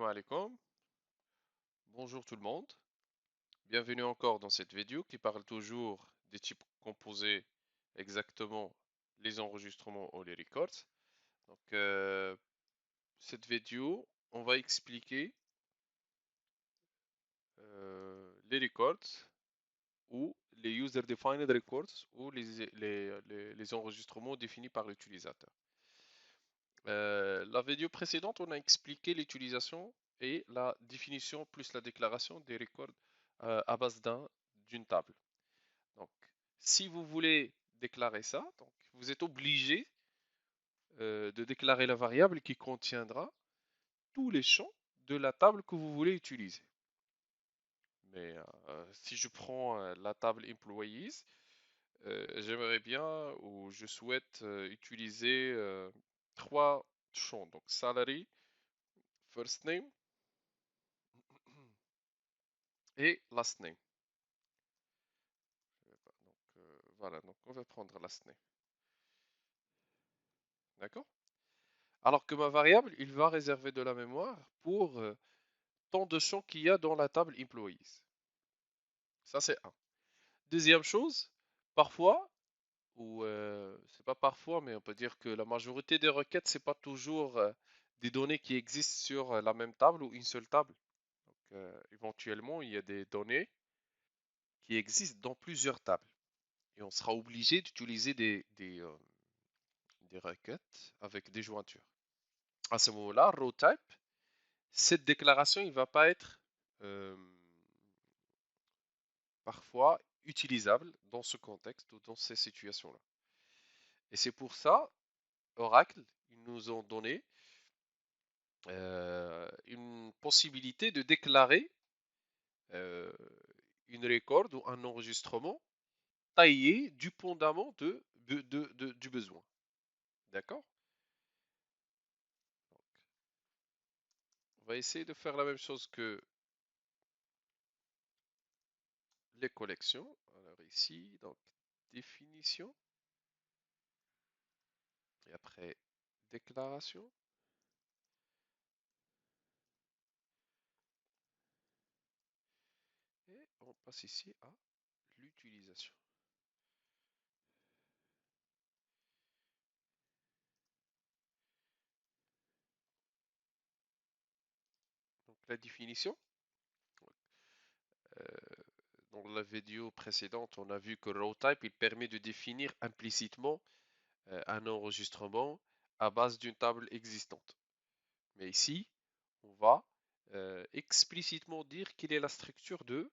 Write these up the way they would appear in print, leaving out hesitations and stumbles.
Salam alaikum. Bonjour tout le monde. Bienvenue encore dans cette vidéo qui parle toujours des types composés, exactement les enregistrements ou les records. Donc, cette vidéo, on va expliquer les records ou les user-defined records ou les enregistrements définis par l'utilisateur. La vidéo précédente, on a expliqué l'utilisation et la définition plus la déclaration des records à base d'une table. Donc, si vous voulez déclarer ça, donc vous êtes obligé de déclarer la variable qui contiendra tous les champs de la table que vous voulez utiliser. Mais si je prends la table employees, j'aimerais bien ou je souhaite utiliser trois champs. Donc, salary, first name et last name. Donc, voilà, donc on va prendre last name. D'accord? Alors que ma variable, il va réserver de la mémoire pour tant de champs qu'il y a dans la table employees. Ça, c'est un. Deuxième chose, parfois, ou c'est pas parfois, mais on peut dire que la majorité des requêtes, c'est pas toujours des données qui existent sur la même table ou une seule table. Donc, éventuellement, il y a des données qui existent dans plusieurs tables. Et on sera obligé d'utiliser des requêtes avec des jointures. À ce moment-là, row type, cette déclaration, il ne va pas être euh, parfois utilisable dans ce contexte ou dans ces situations-là. Et c'est pour ça, Oracle, ils nous ont donné une possibilité de déclarer euh, une record ou un enregistrement taillé dépendamment du besoin. D'accord? On va essayer de faire la même chose que les collections. Alors ici, donc définition et après déclaration. Et on passe ici à l'utilisation. Donc la définition. euh, dans la vidéo précédente, on a vu que RawType, il permet de définir implicitement un enregistrement à base d'une table existante. Mais ici, on va explicitement dire quelle est la structure de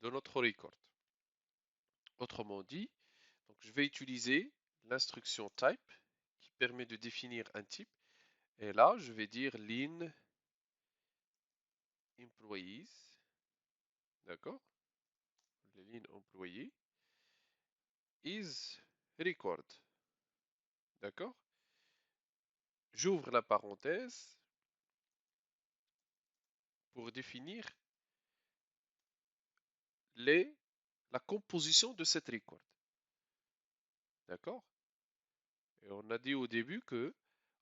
notre record. Autrement dit, donc je vais utiliser l'instruction type qui permet de définir un type. Et là, je vais dire line employees, d'accord? Les lignes employés is record, d'accord? J'ouvre la parenthèse pour définir les, la composition de cette record, d'accord? Et on a dit au début que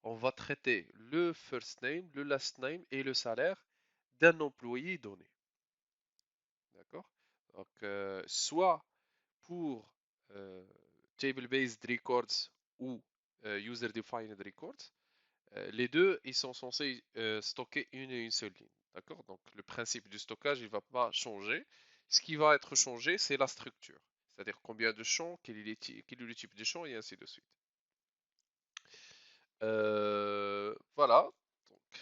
on va traiter le first name, le last name et le salaire d'un employé donné, d'accord? Donc, soit pour euh, table-based records ou user-defined records, les deux, ils sont censés stocker une et une seule ligne. D'accord? Donc le principe du stockage, il ne va pas changer. Ce qui va être changé, c'est la structure. C'est-à-dire combien de champs, quel est le type de champ, et ainsi de suite. Voilà. Donc,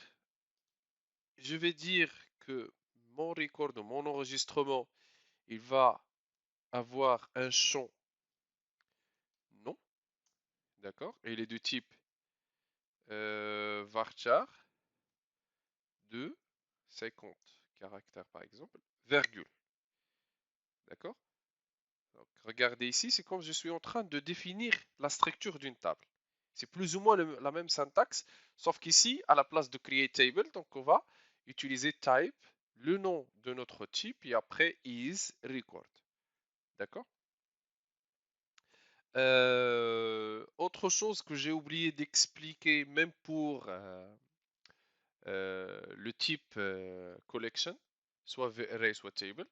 je vais dire que mon record, mon enregistrement, il va avoir un champ non. D'accord? Et il est du type varchar de 50 caractères par exemple, virgule. D'accord? Donc, regardez ici, c'est comme je suis en train de définir la structure d'une table. C'est plus ou moins la même syntaxe, sauf qu'ici, à la place de create table, donc on va utiliser type, le nom de notre type, et après is record. D'accord? Autre chose que j'ai oublié d'expliquer, même pour le type collection, soit array, soit table.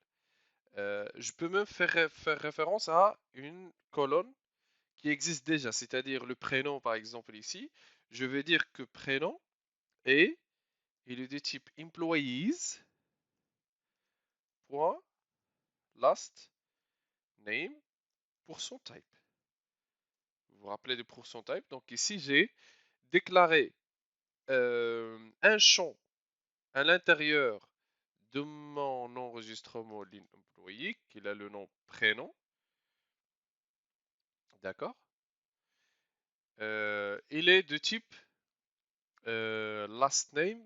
Je peux même faire référence à une colonne qui existe déjà, c'est-à-dire le prénom par exemple ici. Je vais dire que prénom est, il est de type employees, point, last, name, %type. Vous vous rappelez du %type? Donc ici j'ai déclaré un champ à l'intérieur de mon enregistrement ligne employee, qui a le nom prénom, d'accord? Il est de type last name,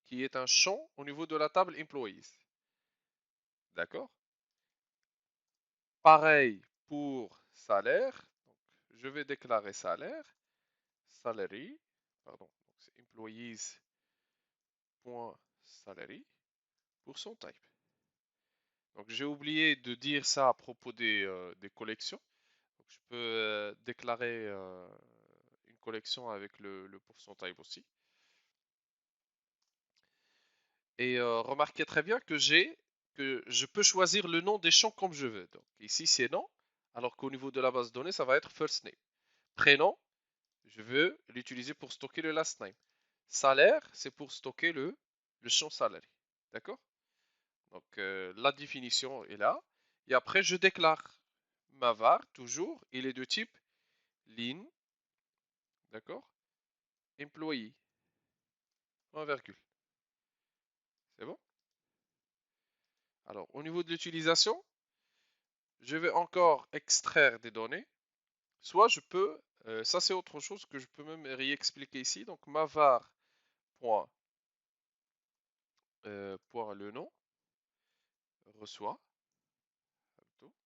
qui est un champ au niveau de la table employees, d'accord? Pareil pour salaire, donc je vais déclarer salaire, salary, pardon, donc c'est employees.salary, %type. Donc j'ai oublié de dire ça à propos des collections. Donc, je peux déclarer une collection avec le %type aussi. Et remarquez très bien que je peux choisir le nom des champs comme je veux. Donc ici c'est nom, alors qu'au niveau de la base de données, ça va être first name. Prénom, je veux l'utiliser pour stocker le last name. Salaire, c'est pour stocker le champ salary. D'accord? Donc la définition est là. Et après, je déclare ma var, toujours, il est de type line, d'accord? Employee, point virgule. C'est bon? Alors, au niveau de l'utilisation, je vais encore extraire des données. Soit je peux, ça c'est autre chose que je peux même réexpliquer ici. Donc, ma var, point, point le nom, reçoit, par exemple.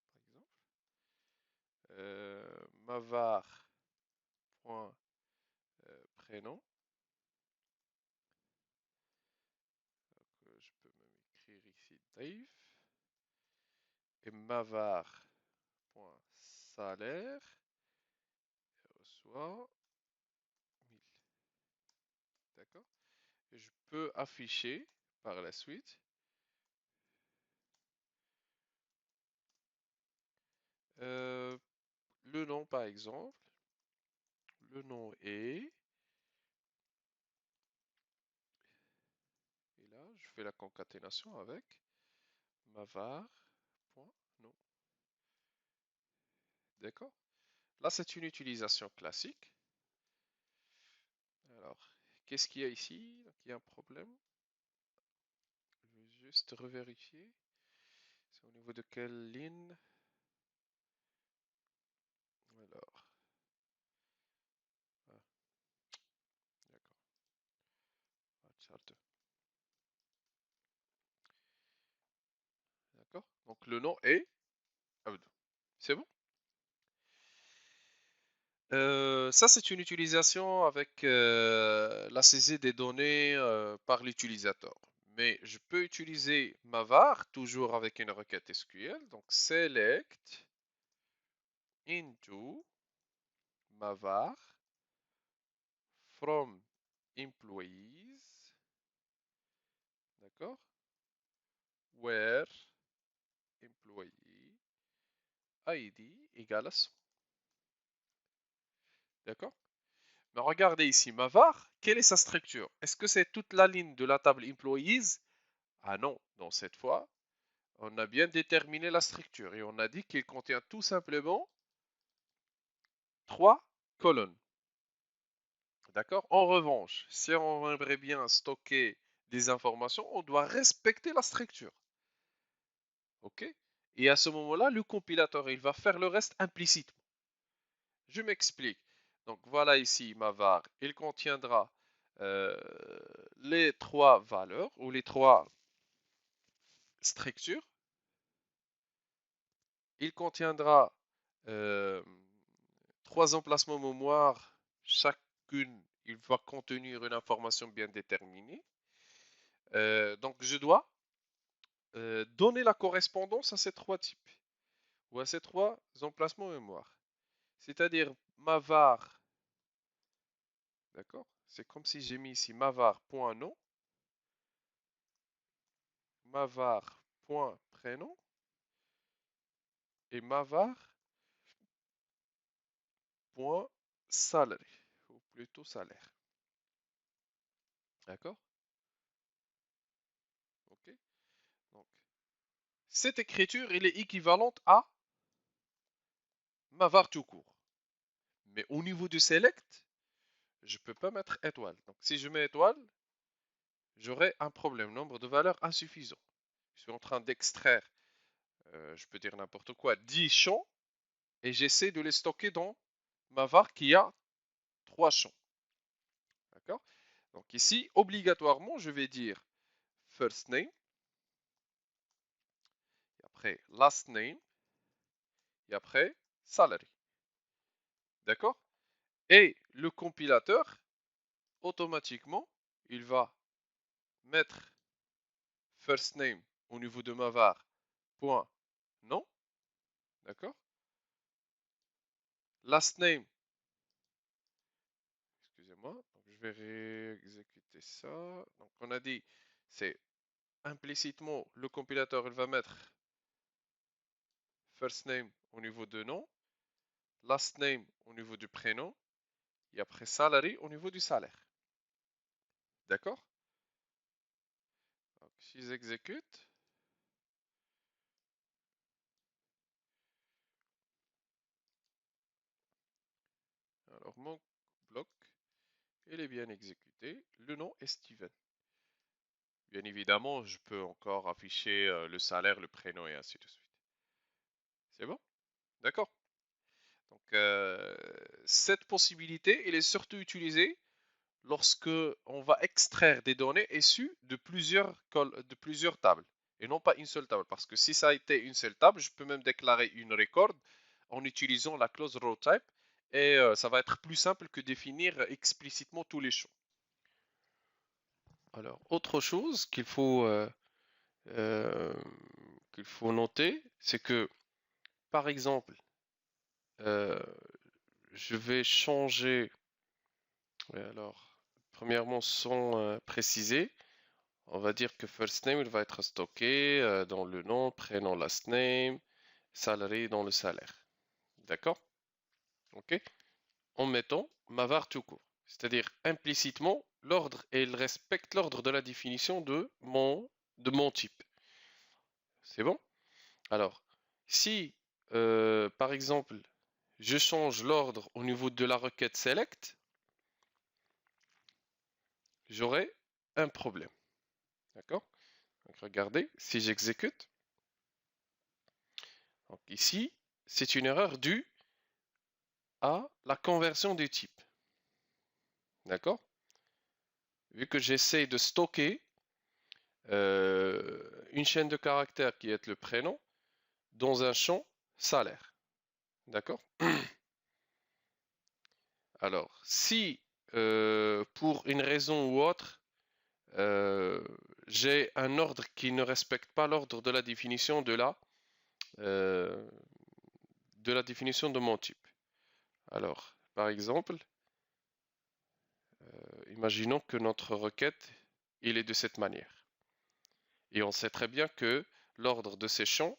Ma var, point, prénom. Donc, je peux même écrire ici Dave. Et ma var, point, salaire, reçoit 1000. D'accord? Et je peux afficher par la suite le nom par exemple. Le nom est. Et là, je fais la concaténation avec ma var. Point, nom. D'accord? Là, c'est une utilisation classique. Alors, qu'est-ce qu'il y a ici? Donc, il y a un problème. Je vais juste revérifier. C'est au niveau de quelle ligne? Alors, ah, d'accord. D'accord? Donc, le nom est Abdou. C'est bon? Ça, c'est une utilisation avec la saisie des données par l'utilisateur. Mais je peux utiliser ma var, toujours avec une requête SQL. Donc, select into ma var from employees, d'accord? Where employee ID égale à 100. D'accord? Mais regardez ici, ma var, quelle est sa structure? Est-ce que c'est toute la ligne de la table employees? Ah non, dans cette fois, on a bien déterminé la structure et on a dit qu'il contient tout simplement 3 colonnes. D'accord? En revanche, si on aimerait bien stocker des informations, on doit respecter la structure. OK? Et à ce moment-là, le compilateur, il va faire le reste implicitement. Je m'explique. Donc voilà ici ma var. Il contiendra euh, les 3 valeurs ou les 3 structures. Il contiendra euh, 3 emplacements mémoire. Chacune, il va contenir une information bien déterminée. Donc je dois donner la correspondance à ces 3 types ou à ces 3 emplacements mémoire. C'est-à-dire ma var, d'accord? C'est comme si j'ai mis ici ma var.nom mavar.prénom et mavar.salary, ou plutôt salaire. D'accord? Ok. Donc, cette écriture, elle est équivalente à mavar tout court. Mais au niveau du select, je ne peux pas mettre étoile. Donc, si je mets étoile, j'aurai un problème, nombre de valeurs insuffisant. Je suis en train d'extraire, je peux dire n'importe quoi, 10 champs et j'essaie de les stocker dans ma var qui a 3 champs. D'accord? Donc ici, obligatoirement, je vais dire first name, et après last name, et après salary. D'accord? Et le compilateur, automatiquement, il va mettre first name au niveau de ma var, point non. D'accord? Last name, excusez-moi, donc je vais réexécuter ça. Donc on a dit, c'est implicitement, le compilateur, il va mettre first name au niveau de nom, last name au niveau du prénom, et après salary au niveau du salaire. D'accord? Donc, si j'exécute, alors mon bloc, il est bien exécuté. Le nom est Steven. Bien évidemment, je peux encore afficher le salaire, le prénom et ainsi de suite. C'est bon? D'accord? Donc, cette possibilité, elle est surtout utilisée lorsque on va extraire des données issues de plusieurs tables et non pas une seule table. Parce que si ça a été une seule table, je peux même déclarer une record en utilisant la clause rowType et ça va être plus simple que définir explicitement tous les champs. Alors, autre chose euh, qu'il faut noter, c'est que, par exemple, euh, je vais changer, alors, premièrement, sans préciser, on va dire que first name, il va être stocké dans le nom, prénom, last name, salary dans le salaire. D'accord? OK? En mettant ma var tout court. C'est-à-dire implicitement, l'ordre, et il respecte l'ordre de la définition de mon type. C'est bon? Alors, si, par exemple, je change l'ordre au niveau de la requête select, j'aurai un problème. D'accord? Donc, regardez, si j'exécute, donc ici, c'est une erreur due à la conversion du type. D'accord? Vu que j'essaie de stocker une chaîne de caractères qui est le prénom dans un champ salaire. D'accord? Alors, si pour une raison ou autre, euh, j'ai un ordre qui ne respecte pas l'ordre de la définition euh, de mon type. Alors, par exemple, imaginons que notre requête, il est de cette manière. Et on sait très bien que l'ordre de ces champs,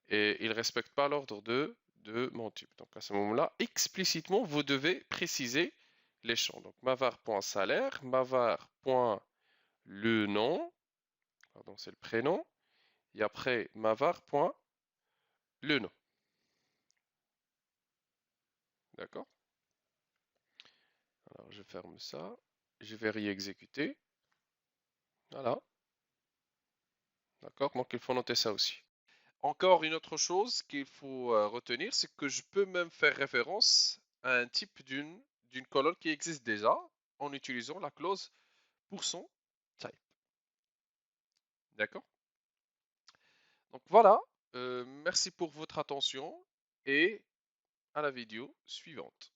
il ne respecte pas l'ordre de mon type. Donc à ce moment-là, explicitement, vous devez préciser les champs. Donc mavar.salaire, mavar.le nom, pardon, c'est le prénom, et après mavar.le nom. D'accord? Alors je ferme ça, je vais réexécuter. Voilà. D'accord? Donc il faut noter ça aussi. Encore une autre chose qu'il faut retenir, c'est que je peux même faire référence à un type d'une colonne qui existe déjà en utilisant la clause %type. D'accord? Donc voilà, merci pour votre attention et à la vidéo suivante.